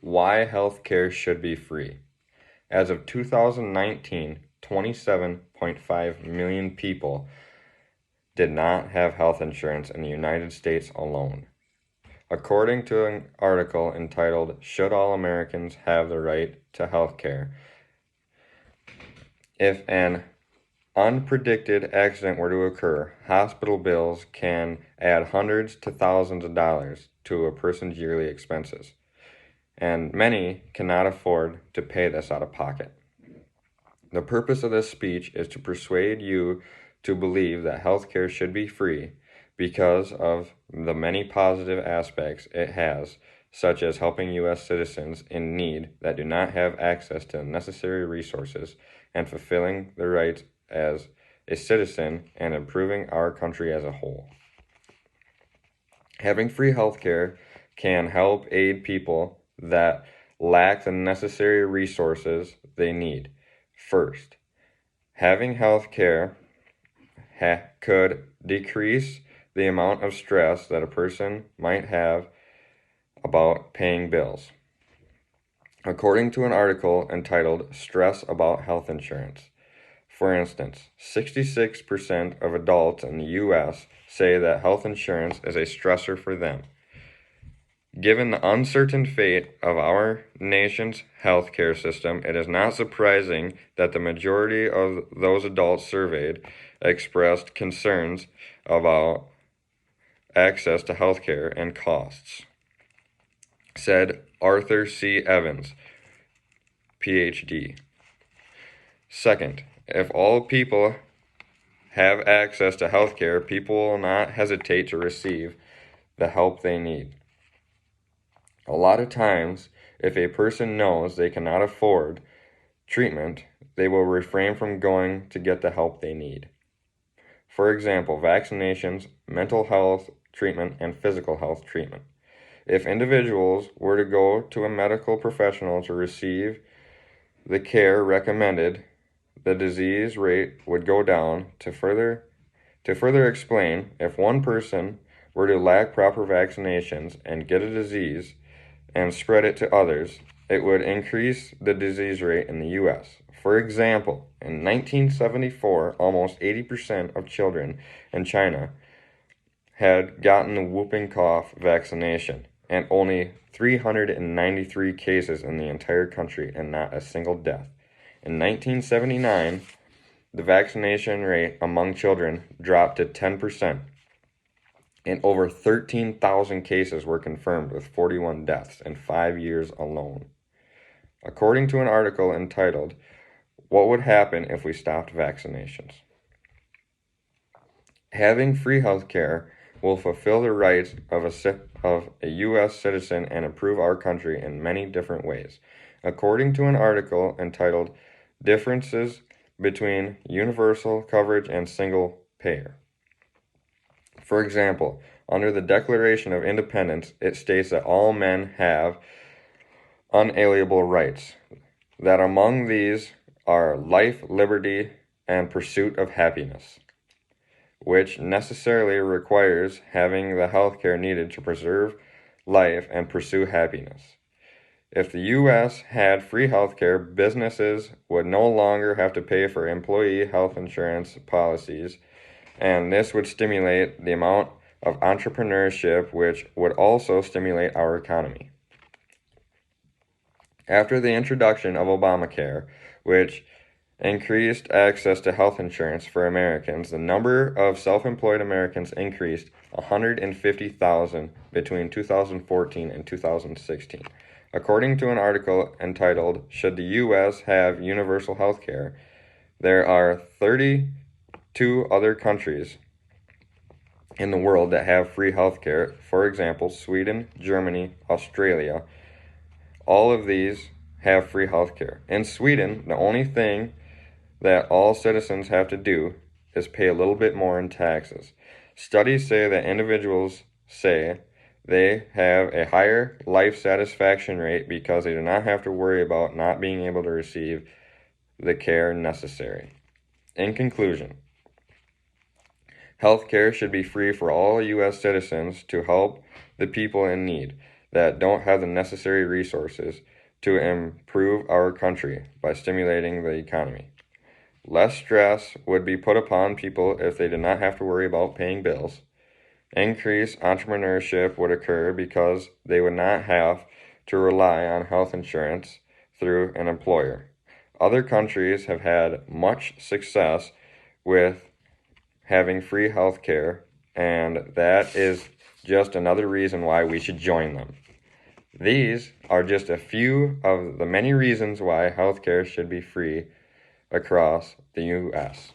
Why healthcare should be free. As of 2019, 27.5 million people did not have health insurance in the United States alone. According to an article entitled Should All Americans Have the Right to Healthcare? If an unpredicted accident were to occur, hospital bills can add hundreds to thousands of dollars to a person's yearly expenses, and many cannot afford to pay this out of pocket. The purpose of this speech is to persuade you to believe that healthcare should be free because of the many positive aspects it has, such as helping U.S. citizens in need that do not have access to necessary resources and fulfilling their rights as a citizen and improving our country as a whole. Having free healthcare can help aid people that lack the necessary resources they need. First, having health care could decrease the amount of stress that a person might have about paying bills. According to an article entitled Stress About Health Insurance, for instance, 66% of adults in the U.S. say that health insurance is a stressor for them. Given the uncertain fate of our nation's healthcare system, it is not surprising that the majority of those adults surveyed expressed concerns about access to healthcare and costs, said Arthur C. Evans, PhD. Second, if all people have access to healthcare, people will not hesitate to receive the help they need. A lot of times, if a person knows they cannot afford treatment, they will refrain from going to get the help they need. For example, vaccinations, mental health treatment, and physical health treatment. If individuals were to go to a medical professional to receive the care recommended, the disease rate would go down. To further explain, if one person were to lack proper vaccinations and get a disease and spread it to others, it would increase the disease rate in the U.S. For example, in 1974, almost 80% of children in China had gotten the whooping cough vaccination, and only 393 cases in the entire country and not a single death. In 1979, the vaccination rate among children dropped to 10%, and over 13,000 cases were confirmed with 41 deaths in 5 years alone. According to an article entitled, What Would Happen If We Stopped Vaccinations? Having free health care will fulfill the rights of a U.S. citizen and improve our country in many different ways. According to an article entitled, Differences Between Universal Coverage and Single Payer. For example, under the Declaration of Independence, it states that all men have unalienable rights, that among these are life, liberty, and pursuit of happiness, which necessarily requires having the health care needed to preserve life and pursue happiness. If the U.S. had free health care, businesses would no longer have to pay for employee health insurance policies, and this would stimulate the amount of entrepreneurship, which would also stimulate our economy. After the introduction of Obamacare, which increased access to health insurance for Americans, the number of self-employed Americans increased 150,000 between 2014 and 2016. According to an article entitled, Should the U.S. Have Universal Health Care? There are 32 other countries in the world that have free health care. For example, Sweden, Germany, Australia. All of these have free health care. In Sweden, the only thing that all citizens have to do is pay a little bit more in taxes. Studies say that individuals say they have a higher life satisfaction rate because they do not have to worry about not being able to receive the care necessary. In conclusion, health care should be free for all U.S. citizens to help the people in need. that don't have the necessary resources to improve our country by stimulating the economy. Less stress would be put upon people if they did not have to worry about paying bills. Increased entrepreneurship would occur because they would not have to rely on health insurance through an employer. Other countries have had much success with having free health care, and that is just another reason why we should join them. These are just a few of the many reasons why healthcare should be free across the U.S.